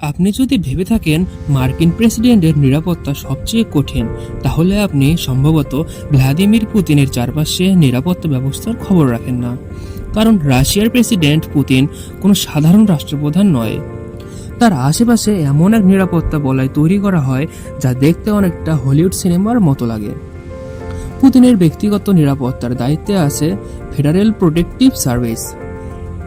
আপনি যদি ভেবে থাকেন মার্কিন প্রেসিডেন্টের নিরাপত্তা সবচেয়ে কঠিন, তাহলে আপনি সম্ভবত ভ্লাদিমির পুতিনের চারপাশে নিরাপত্তা ব্যবস্থার খবর রাখেন না। কারণ রাশিয়ার প্রেসিডেন্ট পুতিন কোনো সাধারণ রাষ্ট্রপ্রধান নয়। তার আশেপাশে এমন এক নিরাপত্তা বলয় তৈরি করা হয় যা দেখতে অনেকটা হলিউড সিনেমার মতো লাগে। পুতিনের ব্যক্তিগত নিরাপত্তার দায়িত্বে আছে ফেডারেল প্রোটেকটিভ সার্ভিস।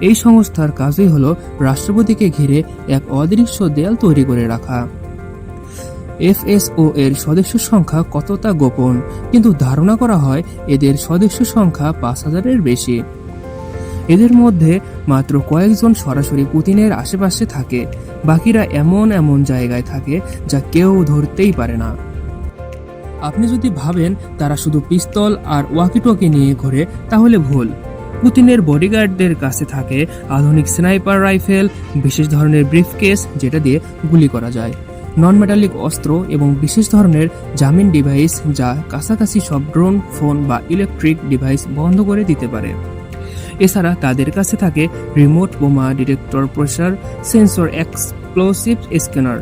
এই সংস্থার কাজই হলো রাষ্ট্রপতিকে ঘিরে এক অদৃশ্য দেয়াল তৈরি করে রাখা। এফএসও এর সদস্য সংখ্যা কতটা গোপন, কিন্তু ধারণা করা হয় এদের সদস্য সংখ্যা 5,000-এর বেশি। এদের মধ্যে মাত্র কয়েকজন সরাসরি পুতিনের আশেপাশে থাকে, বাকিরা এমন এমন জায়গায় থাকে যা কেউ ধরতেই পারে না। আপনি যদি ভাবেন তারা শুধু পিস্তল আর ওয়াকিটকি নিয়ে ঘোরে, তাহলে ভুল। পুতিনের বডিগার্ডদের কাছে থাকে আধুনিক স্নাইপার রাইফেল, বিশেষ ধরনের ব্রিফকেস যেটা দিয়ে গুলি করা যায়, নন মেটালিক অস্ত্র এবং বিশেষ ধরনের জামিন ডিভাইস যা কাছাকাছি সব ড্রোন, ফোন বা ইলেকট্রিক ডিভাইস বন্ধ করে দিতে পারে। এছাড়া তাদের কাছে থাকে রিমোট বোমা detector, pressure sensor, explosive scanner.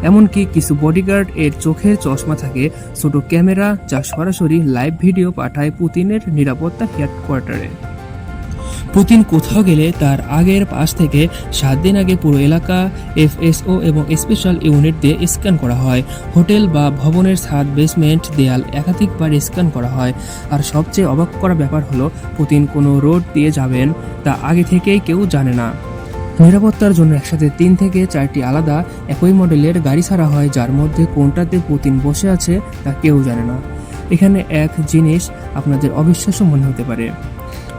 এমনকি কিছু বডিগার্ড এর চোখের চশমা থাকে ছোট ক্যামেরা যা সরাসরি লাইভ ভিডিও পাঠায় পুতিনের নিরাপত্তা হেডকোয়ার্টারে। পুতিন কোথাও গেলে তার আগের পাশ থেকে 7 দিন আগে পুরো এলাকা এফএসও এবং স্পেশাল ইউনিট দিয়ে স্ক্যান করা হয়। হোটেল বা ভবনের ছাদ, বেসমেন্ট, দেয়াল একাধিকবার স্ক্যান করা হয়। আর সবচেয়ে অবাক করা ব্যাপার হলো পুতিন কোনো রোড দিয়ে যাবেন তা আগে থেকেই কেউ জানে না। নিরাপত্তার জন্য একসাথে 3 থেকে 4টি আলাদা একই মডেলের গাড়ি ছাড়া হয়, যার মধ্যে কোনটাতে পুতিন বসে আছে তা কেউ জানে না। এখানে এক জিনিস আপনাদের অবিশ্বাস্য মনে হতে পারে।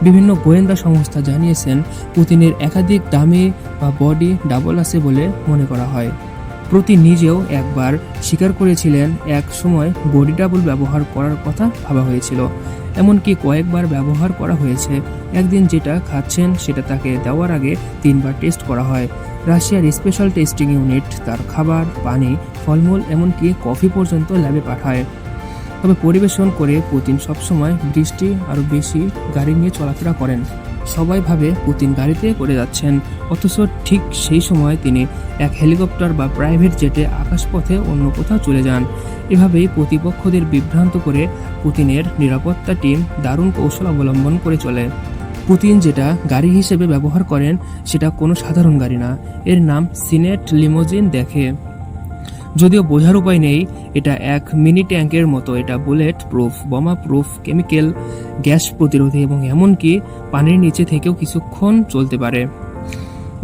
বিভিন্ন গোয়েন্দা সংস্থা জানিয়েছেন পুতিনের একাধিক ডামি বা বডি ডাবল আছে বলে মনে করা হয়। পুতিন নিজেও একবার স্বীকার করেছিলেন এক সময় বডি ডাবল ব্যবহার করার কথা ভাবা হয়েছিল, এমনকি কয়েকবার ব্যবহার করা হয়েছে। একদিন যেটা খাচ্ছেন সেটা তাকে দেওয়ার আগে 3বার টেস্ট করা হয়। রাশিয়ার স্পেশাল টেস্টিং ইউনিট তার খাবার, পানি, ফলমূল এমনকি কফি পর্যন্ত ল্যাবে পাঠায়। তবে পরিবেশন করে পুতিন সবসময় বৃষ্টি আরও বেশি গাড়ি নিয়ে চলাফেরা করেন। সবাই ভাবে পুতিন গাড়িতে করে যাচ্ছেন, অথচ ঠিক সেই সময় তিনি এক হেলিকপ্টার বা প্রাইভেট জেটে আকাশপথে অন্য কোথাও চলে যান। এভাবেই প্রতিপক্ষদের বিভ্রান্ত করে পুতিনের নিরাপত্তা টিম দারুণ কৌশল অবলম্বন করে চলে। পুতিন যেটা গাড়ি হিসেবে ব্যবহার করেন সেটা কোনো সাধারণ গাড়ি না, এর নাম সিনেট লিমোজিন। দেখে যদিও বোঝার উপায় নেই, এটা এক মিনি ট্যাঙ্কের মতো। এটা বুলেট প্রুফ, বোমা প্রুফ, কেমিক্যাল, গ্যাস প্রতিরোধী এবং এমনকি পানির নিচে থেকেও কিছুক্ষণ চলতে পারে।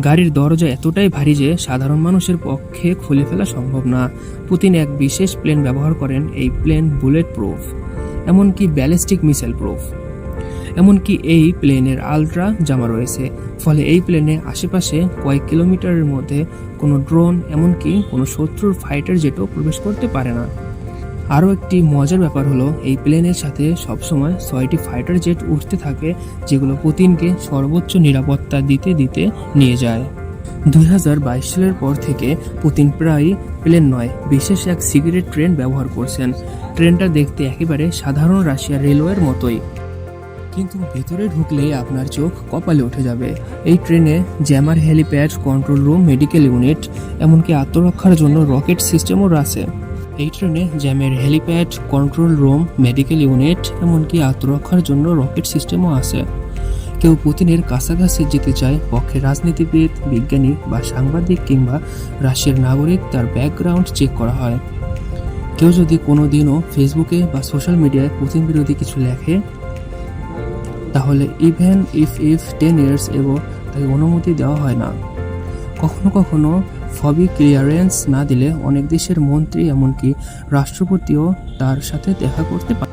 গাড়ির দরজা এতটাই ভারী যে সাধারণ মানুষের পক্ষে খুলে ফেলা সম্ভব না। পুতিন এক বিশেষ প্লেন ব্যবহার করেন। এই প্লেন বুলেট প্রুফ, এমনকি ব্যালিস্টিক মিসাইল প্রুফ। এমনকি এই প্লেনের আলট্রা জামা রয়েছে, ফলে এই প্লেনে আশেপাশে কয়েক কিলোমিটারের মধ্যে কোনো ড্রোন, এমনকি কোনো শত্রুর ফাইটার জেটও প্রবেশ করতে পারে না। আরও একটি মজার ব্যাপার হলো এই প্লেনের সাথে সবসময় 6টি ফাইটার জেট উঠতে থাকে, যেগুলো পুতিনকে সর্বোচ্চ নিরাপত্তা দিতে দিতে নিয়ে যায়। 2022 সালের পর থেকে পুতিন প্রায় প্লেন নয়, বিশেষ এক সিগারেট ট্রেন ব্যবহার করছেন। ট্রেনটা দেখতে একেবারে সাধারণ রাশিয়ার রেলওয়ের মতোই, কিন্তু ভেতরে ঢুকলেই আপনার চোখ কপালে উঠে যাবে। এই ট্রেনে jammer, helipad, control room, medical unit, এমনকি আত্মরক্ষার জন্য রকেট সিস্টেমও আছে। এই ট্রেনে জ্যামের, helipad, control room, medical unit, এমনকি আত্মরক্ষার জন্য রকেট সিস্টেমও আছে। কেউ পুতিনের কাছাকাছি যেতে চায়, পক্ষে রাজনীতিবিদ, বিজ্ঞানী বা সাংবাদিক কিংবা রাশিয়ার নাগরিক, তার ব্যাকগ্রাউন্ড চেক করা হয়। কেউ যদি কোনো দিনও ফেসবুকে বা সোশ্যাল মিডিয়ায় পুতিন বিরোধী কিছু লেখে, তাহলে ইভেন ইফ 10 ইয়ার্স এবং তাকে অনুমতি দেওয়া হয় না। কখনো কখনো ফবি ক্লিয়ারেন্স না দিলে অনেক দেশের মন্ত্রী, এমনকি রাষ্ট্রপতিও তার সাথে দেখা করতে পারে।